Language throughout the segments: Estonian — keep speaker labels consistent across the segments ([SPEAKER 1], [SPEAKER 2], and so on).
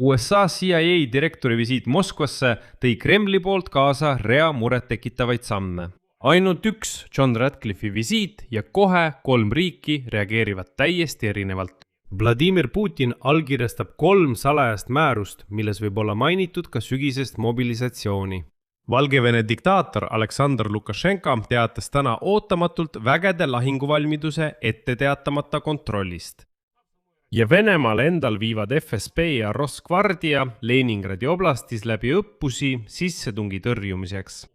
[SPEAKER 1] USA CIA direktori visiit Moskvasse tõi Kremli poolt kaasa rea muret tekitavaid samme. Ainult üks John Ratcliffe'i visiit ja kohe 3 riiki reageerivad täiesti erinevalt. Vladimir Putin allkirjastab 3 salajast määrust, milles võib olla mainitud ka sügisest mobilisatsiooni. Valgevene diktaator Aleksandr Lukašenka teatas täna ootamatult vägede lahinguvalmiduse ette teatamata kontrollist. Ja Venemaal endal viivad FSB ja Rosgvardia Leningradi oblastis läbi õppusi sissetungi tõrjumiseks.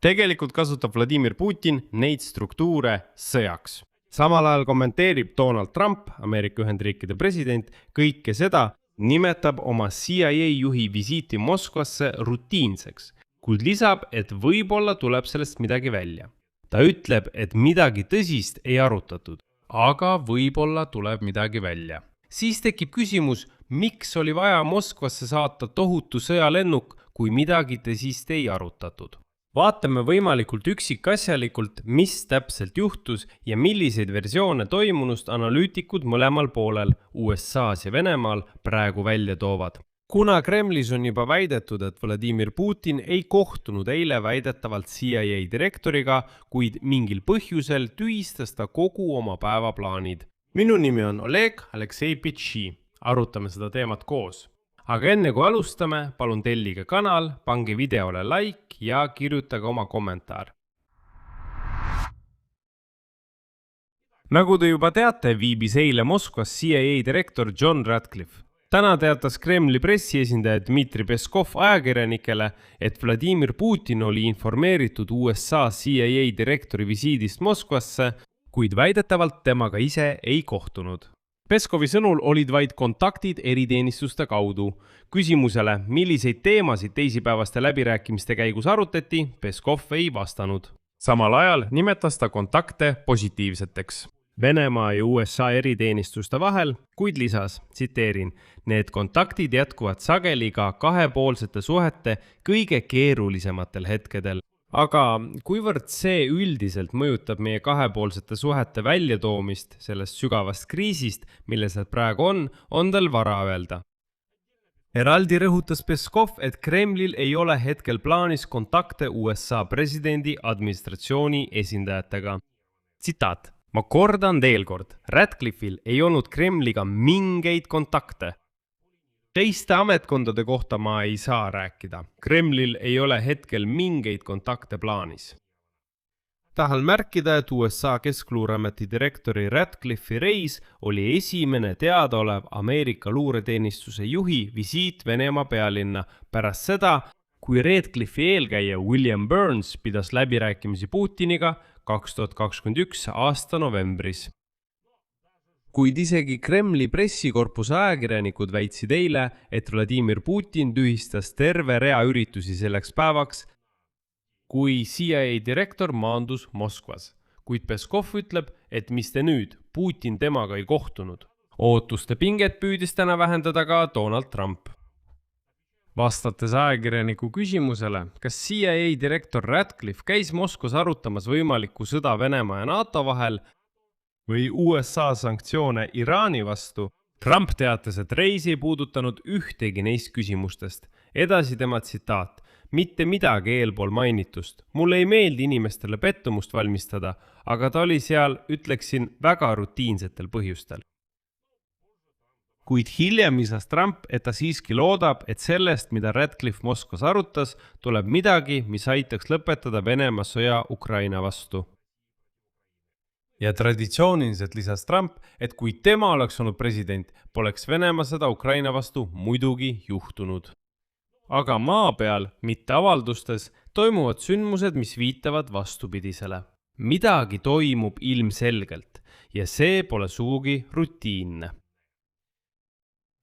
[SPEAKER 1] Tegelikult kasutab Vladimir Putin neid struktuure sõjaks. Samal ajal kommenteerib Donald Trump, Ameerika Ühendriikide president, kõike seda nimetab oma CIA juhi visiiti Moskvasse rutiinseks, kuid lisab, et võib-olla tuleb sellest midagi välja. Ta ütleb, et midagi tõsist ei arutatud, aga võib-olla tuleb midagi välja. Siis tekib küsimus, miks oli vaja Moskvasse saata tohutu sõjalennuk, kui midagi tõsist ei arutatud. Vaatame võimalikult üksikasjalikult, mis täpselt juhtus ja milliseid versioone toimunust analüütikud mõlemal poolel, USAs ja Venemaal, praegu välja toovad. Kuna Kremlis on juba väidetud, et Vladimir Putin ei kohtunud eile väidetavalt CIA direktoriga, kuid mingil põhjusel tühistas ta kogu oma päevaplaanid. Minu nimi on Oleg Aleksei-Pitši. Arutame seda teemat koos. Aga enne kui alustame, palun tellige kanal, pange videole like ja kirjutage oma kommentaar. Nagu te juba teate, viibis eile Moskvas CIA direktor John Ratcliffe. Täna teatas Kremli pressiesindaja Dmitri Peskov ajakirjanikele, et Vladimir Putin oli informeeritud USA CIA direktori visiidist Moskvasse, kuid väidetavalt temaga ise ei kohtunud. Peskovi sõnul olid vaid kontaktid eriteenistuste kaudu. Küsimusele, milliseid teemasid teisipäevaste läbirääkimiste käigus arutati, Peskov ei vastanud. Samal ajal nimetas ta kontakte positiivseteks Venemaa ja USA eriteenistuste vahel, kuid lisas, tsiteerin, need kontaktid jätkuvad sageli ka kahepoolsete suhete kõige keerulisematel hetkedel. Aga kuivõrd see üldiselt mõjutab meie kahepoolsete suhete väljatoomist sellest sügavast kriisist, milles nad praegu on tal vara öelda. Eraldi rõhutas Peskov, et Kremlil ei ole hetkel plaanis kontakte USA presidendi administratsiooni esindajatega. Tsitaat. Ma kordan veel kord, Ratcliffe'il ei olnud Kremliga mingeid kontakte. Teiste ametkondade kohta ma ei saa rääkida. Kremlil ei ole hetkel mingeid kontakte plaanis. Tahan märkida, et USA Keskluureameti direktori Ratcliffe'i reis oli esimene teadaolev Ameerika luureteenistuse juhi visiit Venemaa pealinna pärast seda, kui Ratcliffe'i eelkäija William Burns pidas läbirääkimisi Putiniga 2021 aasta novembris. Kuid isegi Kremli pressikorpuse ajakirjanikud väitsid eile, et Vladimir Putin tühistas terve rea üritusi selleks päevaks, kui CIA direktor maandus Moskvas. Kuid Peskov ütleb, et mis te nüüd, Putin temaga ei kohtunud. Ootuste pinget püüdis täna vähendada ka Donald Trump. Vastates ajakirjaniku küsimusele, kas CIA direktor Ratcliffe käis Moskvas arutamas võimalikku sõda Venemaa ja NATO vahel, või USA sanktsioone Iraani vastu, Trump teatas, et reisi ei puudutanud ühtegi neist küsimustest. Edasi tema tsitaat. Mitte midagi eelpool mainitust. Mulle ei meeldi inimestele pettumust valmistada, aga ta oli seal, ütleksin, väga rutiinsetel põhjustel. Kuid hiljem lisas Trump, et ta siiski loodab, et sellest, mida Ratcliffe Moskvas arutas, tuleb midagi, mis aitaks lõpetada Venemaa sõja Ukraina vastu. Ja traditsiooniliselt lisas Trump, et kui tema oleks olnud president, poleks Venemaa sõda Ukraina vastu muidugi juhtunud. Aga maa peal, mitte avaldustes, toimuvad sündmused, mis viitavad vastupidisele. Midagi toimub ilmselgelt ja see pole sugugi rutiinne.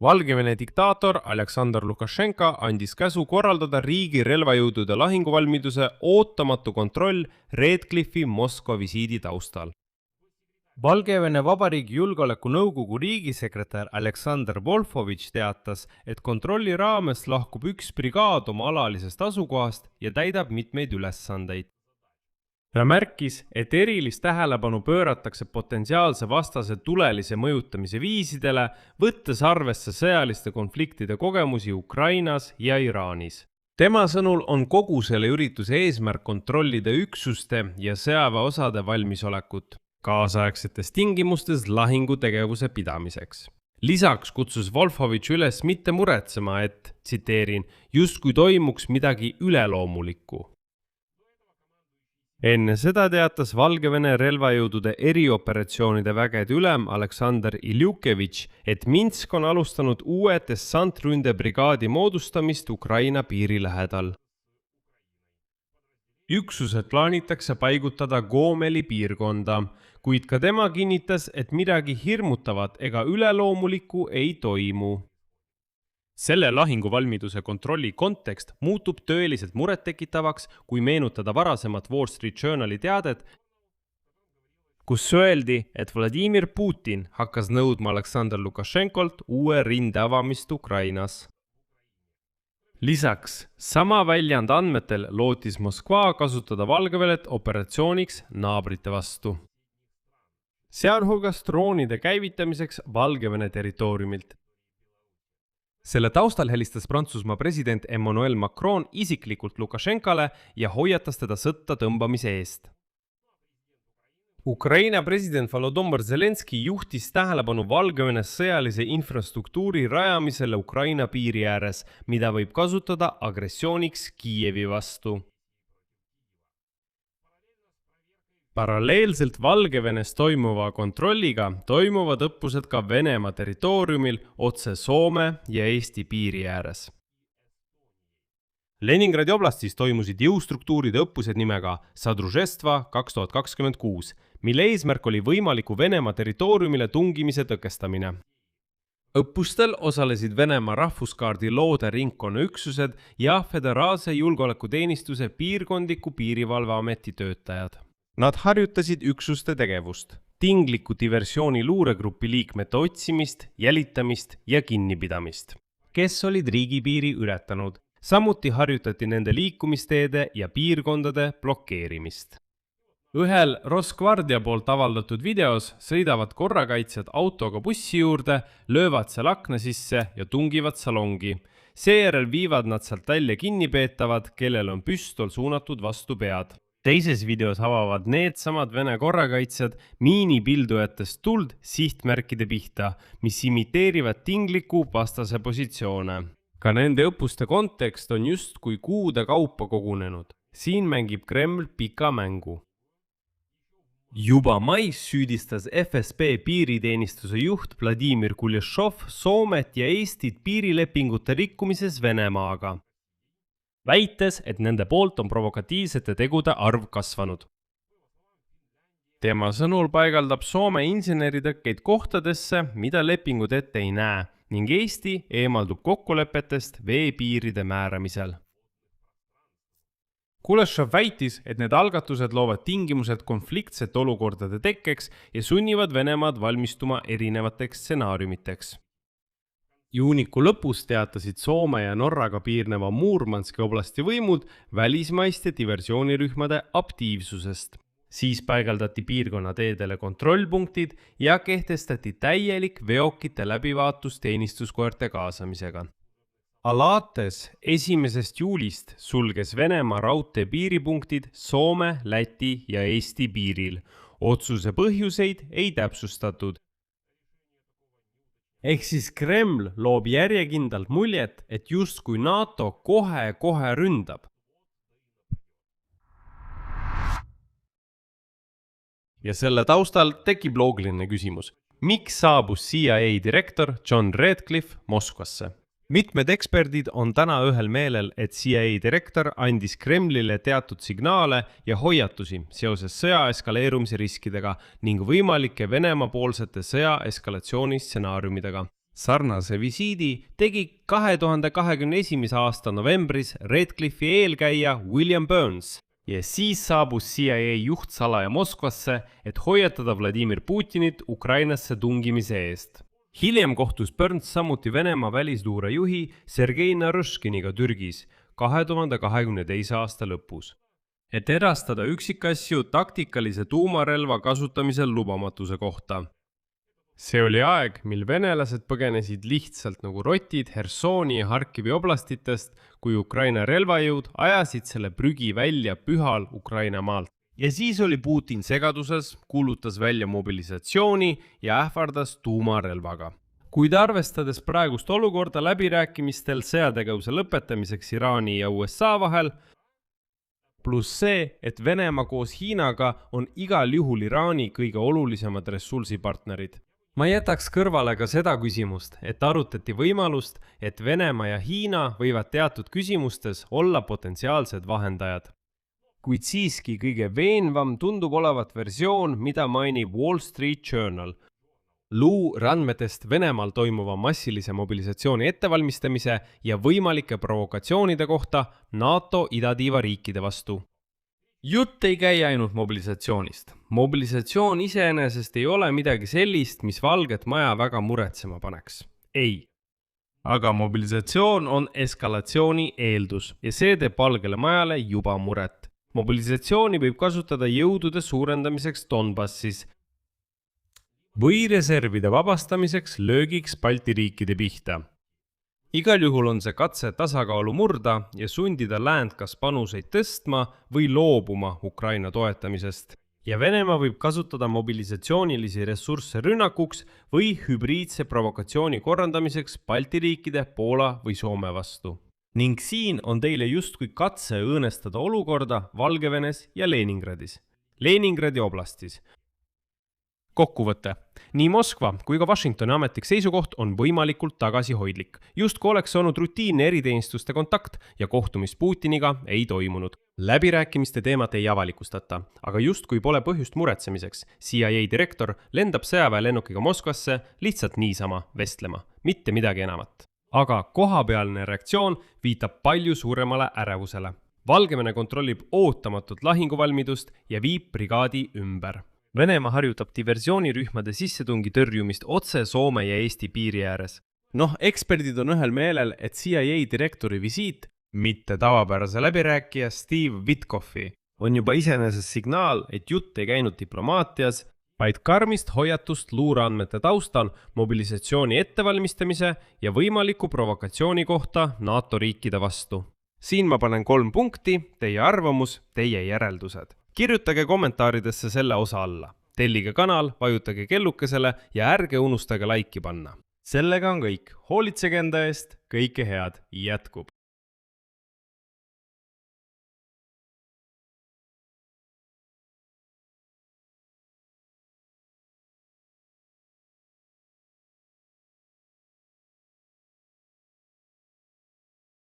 [SPEAKER 1] Valgevene diktaator Aleksandr Lukašenka andis käsu korraldada riigi relvajõudude lahinguvalmiduse ootamatu kontroll Ratcliffe'i Moskva visiidi taustal. Valgevene Vabariigi Julgeolekunõukogu riigisekretär Aleksandr Volfovitš teatas, et kontrolli raames lahkub üks brigaad oma alalisest asukohast ja täidab mitmeid ülesandeid. Ta märkis, et erilist tähelepanu pööratakse potentsiaalse vastase tulelise mõjutamise viisidele, võttes arvesse sõjaliste konfliktide kogemusi Ukrainas ja Iraanis. Tema sõnul on kogu selle ürituse eesmärk kontrollida üksuste ja sõjaväeosade valmisolekut kaasaegsetes tingimustes lahingutegevuse pidamiseks. Lisaks kutsus Wolfowitš üles mitte muretsema, et, tsiteerin, justkui toimuks midagi üleloomulikku. Enne seda teatas Valgevene relvajõudude erioperatsioonide vägede ülem Aleksandr Iljukevitš, et Minsk on alustanud uue dessantründebrigaadi moodustamist Ukraina piiri lähedal. Üksused plaanitakse paigutada Gomeli piirkonda, kuid ka tema kinnitas, et midagi hirmutavat ega üleloomulikku ei toimu. Selle lahinguvalmiduse kontrolli kontekst muutub tõeliselt murettekitavaks, kui meenutada varasemat Wall Street Journali teadet, kus öeldi, et Vladimir Putin hakkas nõudma Aleksandr Lukašenkolt uue rinde avamist Ukrainas. Lisaks, sama väljand andmetel lootis Moskva kasutada Valgevenet operatsiooniks naabrite vastu. Sealhulgas droonide käivitamiseks Valgevene territooriumilt. Selle taustal helistas Prantsusmaa president Emmanuel Macron isiklikult Lukašenkale ja hoiatas teda sõtta tõmbamise eest. Ukraina president Volodymyr Zelenski juhtis tähelepanu Valgevenes sõjalise infrastruktuuri rajamisele Ukraina piiri ääres, mida võib kasutada agressiooniks Kiievi vastu. Paralleelselt Valgevenes toimuva kontrolliga toimuvad õppused ka Venemaa territooriumil otse Soome ja Eesti piiri ääres. Leningradi oblastis toimusid jõustruktuuride õppused nimega Sadružestva 2026, mille eesmärk oli võimaliku Venemaa territooriumile tungimise tõkestamine. Õppustel osalesid Venemaa rahvuskaardi loode ringkonnaüksused ja Föderaalse julgeolekuteenistuse piirkondliku piirivalveameti töötajad. Nad harjutasid üksuste tegevust, tingliku diversiooni luuregrupi liikmete otsimist, jälitamist ja kinnipidamist, kes olid riigipiiri ületanud. Samuti harjutati nende liikumisteede ja piirkondade blokeerimist. Ühel Rosgvardia poolt avaldatud videos sõidavad korrakaitsjad autoga bussi juurde, löövad seal akna sisse ja tungivad salongi. Seejärel viivad nad sealt välja kinnipeetavad, kellel on püstol suunatud vastu pead. Teises videos avavad needsamad Vene korrakaitsjad miinipildujatest tuld sihtmärkide pihta, mis imiteerivad tingliku vastase positsioone. Ka nende õppuste kontekst on justkui kuude kaupa kogunenud. Siin mängib Kreml pika mängu. Juba mais süüdistas FSB piiriteenistuse juht Vladimir Kuleshov Soomet ja Eestit piirilepingute rikkumises Venemaaga, väites, et nende poolt on provokatiivsete tegude arv kasvanud. Tema sõnul paigaldab Soome inseneritõkkeid kohtadesse, mida lepingud ette ei näe, ning Eesti eemaldub kokkulepetest veepiiride määramisel. Kuleshov väitis, et need algatused loovad tingimused konfliktsete olukordade tekkeks ja sunnivad Venemaad valmistuma erinevateks stsenaariumiteks. Juuniku lõpus teatasid Soome ja Norraga piirneva Murmanski oblasti võimud välismaiste diversioonirühmade aktiivsusest. Siis paigaldati piirkonna teedele kontrollpunktid ja kehtestati täielik veokite läbivaatus teenistuskoerte kaasamisega. Alates 1. juulist sulges Venemaa raudtee piiripunktid Soome, Läti ja Eesti piiril. Otsuse põhjuseid ei täpsustatud. Ehk siis Kreml loob järjekindlalt muljet, et justkui NATO kohe ründab. Ja selle taustal tekib loogiline küsimus. Miks saabus CIA direktor John Ratcliffe Moskvasse? Mitmed eksperdid on täna ühel meelel, et CIA direktor andis Kremlile teatud signaale ja hoiatusi seoses sõja eskaleerumise riskidega ning võimalike Venemaa-poolsete sõja eskalatsiooni stsenaariumidega. Sarnase visiidi tegi 2021. aasta novembris Ratcliffe'i eelkäija William Burns ja siis saabus CIA juht salaja Moskvasse, et hoiatada Vladimir Putinit Ukrainasse tungimise eest. Hiljem kohtus Burns samuti Venemaa välisluure juhi Sergei Naryshkiniga Türgis 2022. aasta lõpus. et edastada üksikasju taktikalise tuumarelva kasutamisel lubamatuse kohta. See oli aeg, mil venelased põgenesid lihtsalt nagu rotid Hersoni ja Harkivi oblastitest, kui Ukraina relvajõud ajasid selle prügi välja pühal Ukraina maalt. Ja siis oli Putin segaduses, kuulutas välja mobilisatsiooni ja ähvardas tuumarelvaga. Kuid arvestades praegust olukorda läbirääkimistel sõjategevuse lõpetamiseks Iraani ja USA vahel, pluss see, et Venemaa koos Hiinaga on igal juhul Iraani kõige olulisemad ressursipartnerid. Ma jätaks kõrvale ka seda küsimust, et arutati võimalust, et Venemaa ja Hiina võivad teatud küsimustes olla potentsiaalsed vahendajad. Kuid siiski kõige veenvam tundub olevat versioon, mida mainib Wall Street Journal. Luureandmetest Venemaal toimuva massilise mobilisatsiooni ettevalmistamise ja võimalike provokatsioonide kohta NATO idatiiva riikide vastu. Jutt ei käi ainult mobilisatsioonist. Mobilisatsioon iseenesest ei ole midagi sellist, mis Valget Maja väga muretsema paneks. Ei. Aga mobilisatsioon on eskalatsiooni eeldus ja see teeb Valgele Majale juba muret. Mobilisatsiooni võib kasutada jõudude suurendamiseks Donbassis või reservide vabastamiseks löögiks Balti riikide pihta. Igal juhul on see katse tasakaalu murda ja sundida läänd kas panuseid tõstma või loobuma Ukraina toetamisest. Ja Venemaa võib kasutada mobilisatsioonilisi ressursse rünnakuks või hübriidse provokatsiooni korraldamiseks Balti riikide, Poola või Soome vastu. Ning siin on teile justkui katse õõnestada olukorda Valgevenes ja Leningradis. Leningradi oblastis. Kokkuvõte. Nii Moskva kui ka Washingtoni ametlik seisukoht on võimalikult tagasihoidlik. Justkui oleks olnud rutiinne eriteenistuste kontakt ja kohtumist Putiniga ei toimunud. Läbirääkimiste teemat ei avalikustata, aga justkui pole põhjust muretsemiseks. CIA direktor lendab sõjaväelennukiga Moskvasse lihtsalt niisama vestlema, mitte midagi enamat. Aga kohapealne reaktsioon viitab palju suuremale ärevusele. Valgevene kontrollib ootamatut lahinguvalmidust ja viib brigaadi ümber. Venemaa harjutab diversioonirühmade sissetungi tõrjumist otse Soome ja Eesti piiri ääres. Eksperdid on ühel meelel, et CIA direktori visiit, mitte tavapärase läbirääkija Steve Witkoffi, on juba iseenesest signaal, et jutt ei käinud diplomaatias, vaid karmist hoiatust luureandmete taustal mobilisatsiooni ettevalmistamise ja võimaliku provokatsiooni kohta NATO riikide vastu. Siin ma panen 3 punkti, teie arvamus, teie järeldused. Kirjutage kommentaaridesse selle osa alla. Tellige kanal, vajutage kellukesele ja ärge unustage laiki panna. Sellega on kõik. Hoolitsege enda eest, kõike head jätkub.